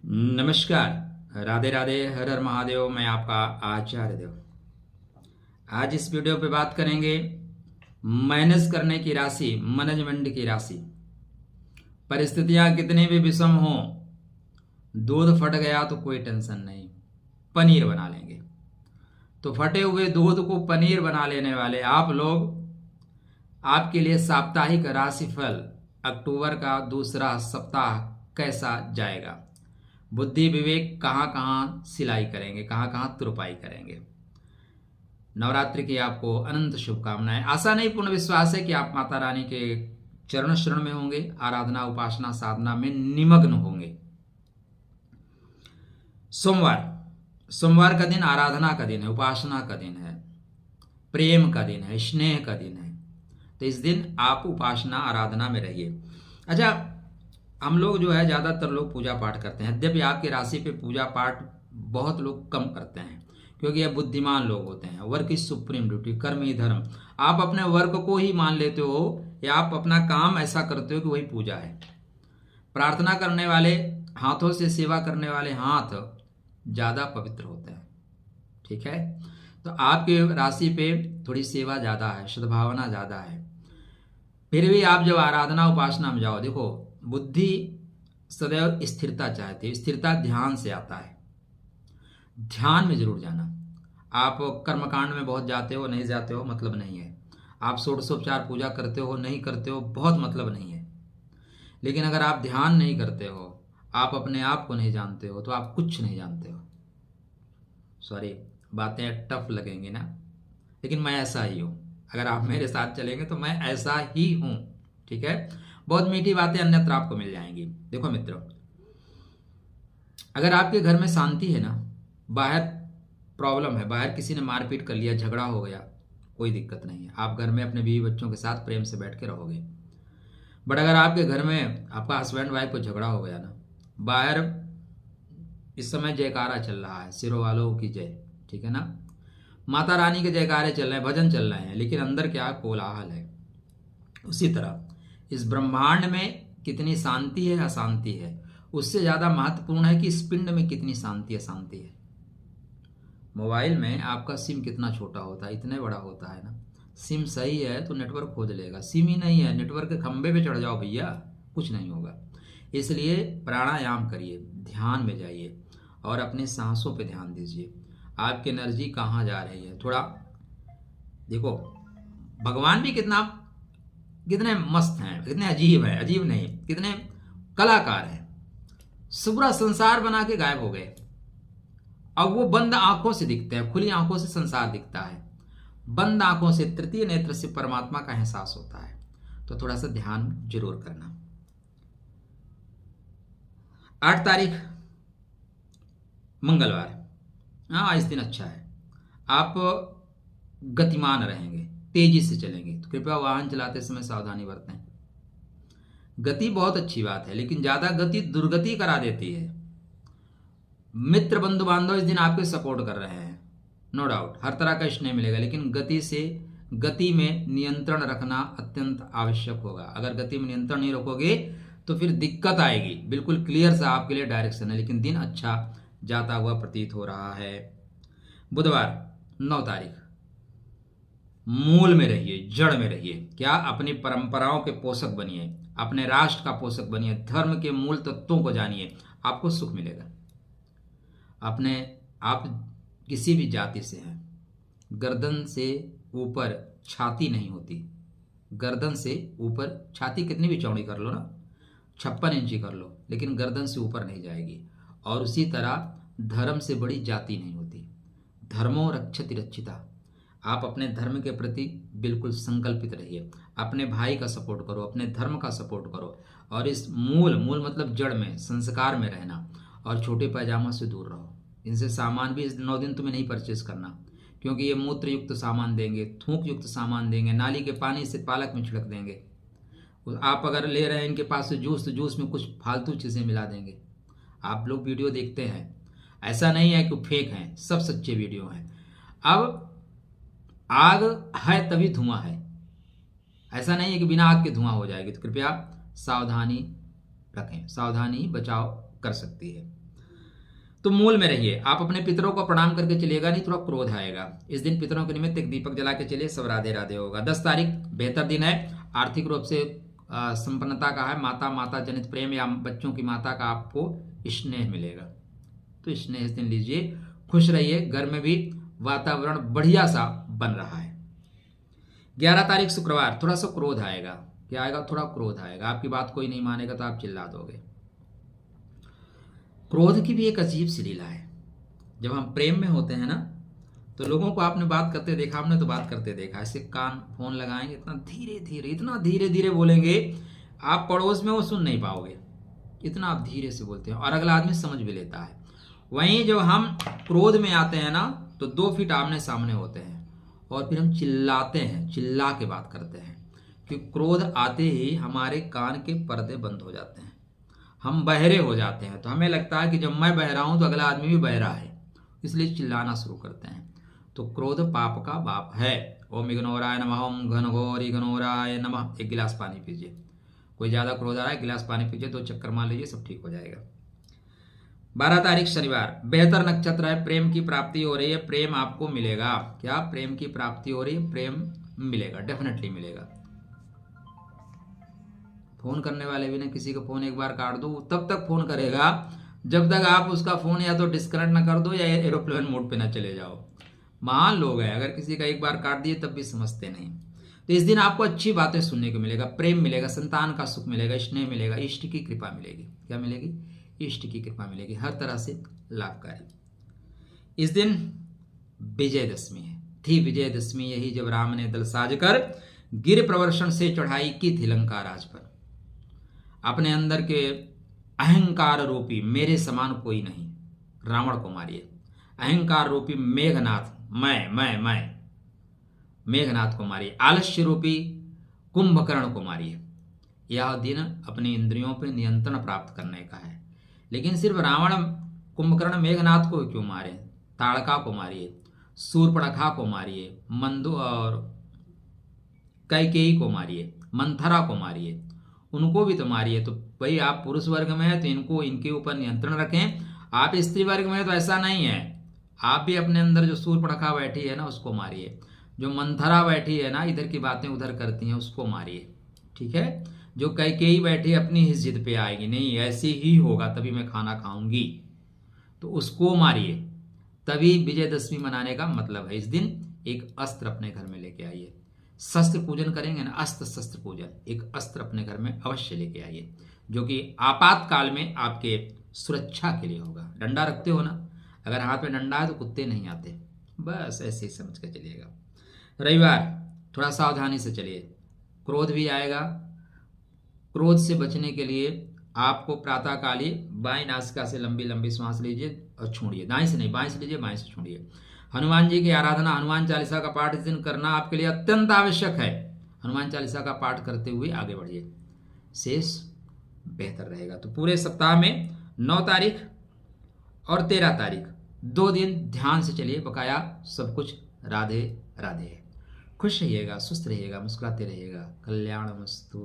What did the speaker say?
नमस्कार, राधे राधे, हर हर महादेव। मैं आपका आचार्य देव। आज इस वीडियो पे बात करेंगे मैनेज करने की राशि, मैनेजमेंट की राशि। परिस्थितियां कितनी भी विषम हो, दूध फट गया तो कोई टेंशन नहीं, पनीर बना लेंगे। तो फटे हुए दूध को पनीर बना लेने वाले आप लोग, आपके लिए साप्ताहिक राशिफल अक्टूबर का दूसरा सप्ताह कैसा जाएगा। बुद्धि विवेक कहाँ कहाँ सिलाई करेंगे, कहाँ कहाँ तुरपाई करेंगे। नवरात्रि की आपको अनंत शुभकामनाएं। आशा नहीं, पूर्ण विश्वास है कि आप माता रानी के चरण शरण में होंगे, आराधना उपासना साधना में निमग्न होंगे। सोमवार का दिन आराधना का दिन है, उपासना का दिन है, प्रेम का दिन है, स्नेह का दिन है। तो इस दिन आप उपासना आराधना में रहिए। अच्छा, हम लोग जो है ज़्यादातर लोग पूजा पाठ करते हैं। यद्यपि आपकी राशि पे पूजा पाठ बहुत लोग कम करते हैं, क्योंकि ये बुद्धिमान लोग होते हैं। वर्क इज सुप्रीम ड्यूटी, कर्म ही धर्म। आप अपने वर्क को ही मान लेते हो, या आप अपना काम ऐसा करते हो कि वही पूजा है। प्रार्थना करने वाले हाथों से सेवा करने वाले हाथ ज़्यादा पवित्र होते हैं। ठीक है, तो आपकी राशि पे थोड़ी सेवा ज़्यादा है, सद्भावना ज़्यादा है। फिर भी आप जब आराधना उपासना में जाओ, देखो बुद्धि सदैव स्थिरता चाहती है। स्थिरता ध्यान से आता है। ध्यान में जरूर जाना। आप कर्मकांड में बहुत जाते हो, नहीं जाते हो, मतलब नहीं है। आप षोडशोपचार पूजा करते हो, नहीं करते हो, बहुत मतलब नहीं है। लेकिन अगर आप ध्यान नहीं करते हो, आप अपने आप को नहीं जानते हो, तो आप कुछ नहीं जानते हो। सॉरी, बातें टफ लगेंगी ना, लेकिन मैं ऐसा ही हूं। अगर आप मेरे साथ चलेंगे तो मैं ऐसा ही हूं। ठीक है, बहुत मीठी बातें अन्यत्र आपको मिल जाएंगी। देखो मित्रों, अगर आपके घर में शांति है ना, बाहर प्रॉब्लम है, बाहर किसी ने मारपीट कर लिया, झगड़ा हो गया, कोई दिक्कत नहीं है। आप घर में अपने बीवी बच्चों के साथ प्रेम से बैठ के रहोगे। बट अगर आपके घर में आपका हस्बैंड वाइफ को झगड़ा हो गया ना, बाहर इस समय जयकारा चल रहा है, सिरों वालों की जय, ठीक है ना, माता रानी के जयकारे चल रहे हैं, भजन चल रहे हैं, लेकिन अंदर क्या कोलाहल है। उसी तरह इस ब्रह्मांड में कितनी शांति है अशांति है, उससे ज्यादा महत्वपूर्ण है कि इस पिंड में कितनी शांति अशांति है। मोबाइल में आपका सिम कितना छोटा होता है, इतने बड़ा होता है ना। सिम सही है तो नेटवर्क खोज लेगा, सिम ही नहीं है, नेटवर्क के खंबे पे चढ़ जाओ भैया, कुछ नहीं होगा। इसलिए प्राणायाम करिए, ध्यान में जाइए और अपने सांसों पे ध्यान दीजिए। आपकी एनर्जी कहाँ जा रही है, थोड़ा देखो। भगवान भी कितने मस्त हैं, कितने अजीब है, अजीब नहीं, कितने कलाकार हैं। पूरा संसार बना के गायब हो गए। अब वो बंद आंखों से दिखते हैं, खुली आंखों से संसार दिखता है, बंद आंखों से तृतीय नेत्र से परमात्मा का एहसास होता है। तो थोड़ा सा ध्यान जरूर करना। 8 तारीख मंगलवार, हाँ इस दिन अच्छा है। आप गतिमान रहेंगे, तेजी से चलेंगे, तो कृपया वाहन चलाते समय सावधानी बरतें। गति बहुत अच्छी बात है, लेकिन ज्यादा गति दुर्गति करा देती है। मित्र बंधु बांधव इस दिन आपके सपोर्ट कर रहे हैं, नो डाउट, हर तरह का स्नेह मिलेगा, लेकिन गति में नियंत्रण रखना अत्यंत आवश्यक होगा। अगर गति में नियंत्रण नहीं रखोगे तो फिर दिक्कत आएगी। बिल्कुल क्लियर सा आपके लिए डायरेक्शन है, लेकिन दिन अच्छा जाता हुआ प्रतीत हो रहा है। बुधवार 9 तारीख, मूल में रहिए, जड़ में रहिए। क्या, अपनी परंपराओं के पोषक बनिए, अपने राष्ट्र का पोषक बनिए, धर्म के मूल तत्वों को जानिए, आपको सुख मिलेगा। आप किसी भी जाति से हैं, गर्दन से ऊपर छाती नहीं होती। गर्दन से ऊपर छाती कितनी भी चौड़ी कर लो ना, 56 इंची कर लो, लेकिन गर्दन से ऊपर नहीं जाएगी। और उसी तरह धर्म से बड़ी जाति नहीं होती। धर्मो रक्षति रक्षिता। आप अपने धर्म के प्रति बिल्कुल संकल्पित रहिए। अपने भाई का सपोर्ट करो, अपने धर्म का सपोर्ट करो, और इस मूल मतलब जड़ में, संस्कार में रहना। और छोटे पैजामा से दूर रहो। इनसे सामान भी इस 9 दिन तुम्हें नहीं परचेज करना, क्योंकि ये मूत्र युक्त सामान देंगे, थूक युक्त सामान देंगे, नाली के पानी से पालक में छिड़क देंगे। आप अगर ले रहे हैं इनके पास से जूस, तो जूस में कुछ फालतू चीज़ें मिला देंगे। आप लोग वीडियो देखते हैं, ऐसा नहीं है कि फेक हैं, सब सच्चे वीडियो हैं। अब आग है तभी धुआं है, ऐसा नहीं है कि बिना आग के धुआं हो जाएगी। तो कृपया सावधानी रखें, सावधानी बचाव कर सकती है। तो मूल में रहिए। आप अपने पितरों को प्रणाम करके चलिएगा, नहीं थोड़ा क्रोध आएगा। इस दिन पितरों के निमित्त एक दीपक जला के चलिए, सब राधे राधे होगा। 10 तारीख बेहतर दिन है, आर्थिक रूप से संपन्नता का है। माता जनित प्रेम या बच्चों की माता का आपको स्नेह मिलेगा, तो स्नेह इस दिन लीजिए, खुश रहिए। घर में भी वातावरण बढ़िया सा बन रहा है। 11 तारीख शुक्रवार, थोड़ा सा क्रोध आएगा। क्या आएगा? थोड़ा क्रोध आएगा। आपकी बात कोई नहीं मानेगा तो आप चिल्ला दोगे। क्रोध की भी एक अजीब सी लीला है। जब हम प्रेम में होते हैं ना, तो लोगों को आपने बात करते देखा, हमने तो बात करते देखा, ऐसे कान फोन लगाएंगे, इतना धीरे धीरे, इतना धीरे धीरे बोलेंगे, आप पड़ोस में वो सुन नहीं पाओगे, इतना आप धीरे से बोलते हैं, और अगला आदमी समझ भी लेता है। वहीं जब हम क्रोध में आते हैं ना, तो 2 फीट आमने सामने होते हैं और फिर हम चिल्लाते हैं, चिल्ला के बात करते हैं। कि क्रोध आते ही हमारे कान के पर्दे बंद हो जाते हैं, हम बहरे हो जाते हैं। तो हमें लगता है कि जब मैं बहरा हूं तो अगला आदमी भी बहरा है, इसलिए चिल्लाना शुरू करते हैं। तो क्रोध पाप का बाप है। ओम घनोराय नमः, ओम घनघोरी घनोराय नमः। एक गिलास पानी पीजिए। कोई ज्यादा क्रोध आ रहा है, गिलास पानी पीजिए, 2 चक्कर मार लीजिए, सब ठीक हो जाएगा। 12 तारीख शनिवार, बेहतर नक्षत्र है, प्रेम की प्राप्ति हो रही है, प्रेम आपको मिलेगा। क्या? प्रेम की प्राप्ति हो रही है, प्रेम मिलेगा, डेफिनेटली मिलेगा। फोन करने वाले भी ना, किसी का फोन एक बार काट दो, तब तक फोन करेगा जब तक आप उसका फोन या तो डिस्कनेक्ट ना कर दो या एरोप्लेन मोड पे ना चले जाओ। महान लोग हैं, अगर किसी का एक बार काट दिए तब भी समझते नहीं। तो इस दिन आपको अच्छी बातें सुनने को मिलेगा, प्रेम मिलेगा, संतान का सुख मिलेगा, स्नेह मिलेगा, इष्ट की कृपा मिलेगी। क्या मिलेगी? इष्ट की कृपा मिलेगी, हर तरह से लाभकारी। इस दिन विजयदशमी है, थी विजयदशमी यही जब राम ने दल साजकर गिर प्रवर्षण से चढ़ाई की थी लंका राज पर। अपने अंदर के अहंकार रूपी मेरे समान कोई नहीं, रावण को मारिए। अहंकार रूपी मेघनाथ, मैं मेघनाथ को मारिए। आलस्य रूपी कुंभकर्ण को मारिए। यह दिन अपनी इंद्रियों पर नियंत्रण प्राप्त करने का है। लेकिन सिर्फ रावण, कुंभकर्ण, मेघनाथ को क्यों मारे? ताड़का को मारिए, शूर्पणखा को मारिए, मंदु और कैकेयी को मारिए, मंथरा को मारिए, उनको भी तो मारिए। तो भाई आप पुरुष वर्ग में है तो इनको, इनके ऊपर नियंत्रण रखें। आप स्त्री वर्ग में है तो ऐसा नहीं है, आप भी अपने अंदर जो शूर्पणखा बैठी है ना उसको मारिए, जो मंथरा बैठी है ना इधर की बातें उधर करती हैं उसको मारिए, ठीक है। जो कैकेयी बैठी अपनी ही जिद पे आएगी, नहीं ऐसे ही होगा तभी मैं खाना खाऊंगी, तो उसको मारिए। तभी विजयदशमी मनाने का मतलब है। इस दिन एक अस्त्र अपने घर में लेके आइए। शस्त्र पूजन करेंगे ना, अस्त्र शस्त्र पूजन, एक अस्त्र अपने घर में अवश्य लेके आइए, जो कि आपातकाल में आपके सुरक्षा के लिए होगा। डंडा रखते हो ना, अगर हाथ में डंडा है तो कुत्ते नहीं आते, बस ऐसे ही समझ के चलिएगा। रविवार, थोड़ा सावधानी से चलिए, क्रोध भी आएगा। क्रोध से बचने के लिए आपको प्रातःकाल ही बाएं नासिका से लंबी लंबी सांस लीजिए और छोड़िए, दाएं से नहीं, बाएं से लीजिए, बाएं से छोड़िए। हनुमान जी की आराधना, हनुमान चालीसा का पाठ इस दिन करना आपके लिए अत्यंत आवश्यक है। हनुमान चालीसा का पाठ करते हुए आगे बढ़िए, शेष बेहतर रहेगा। तो पूरे सप्ताह में 9 तारीख और 13 तारीख 2 दिन ध्यान से चलिए, बकाया सब कुछ राधे राधे। खुश रहिएगा, सुस्त रहिएगा, मुस्कुराते रहिएगा। कल्याणमस्तु।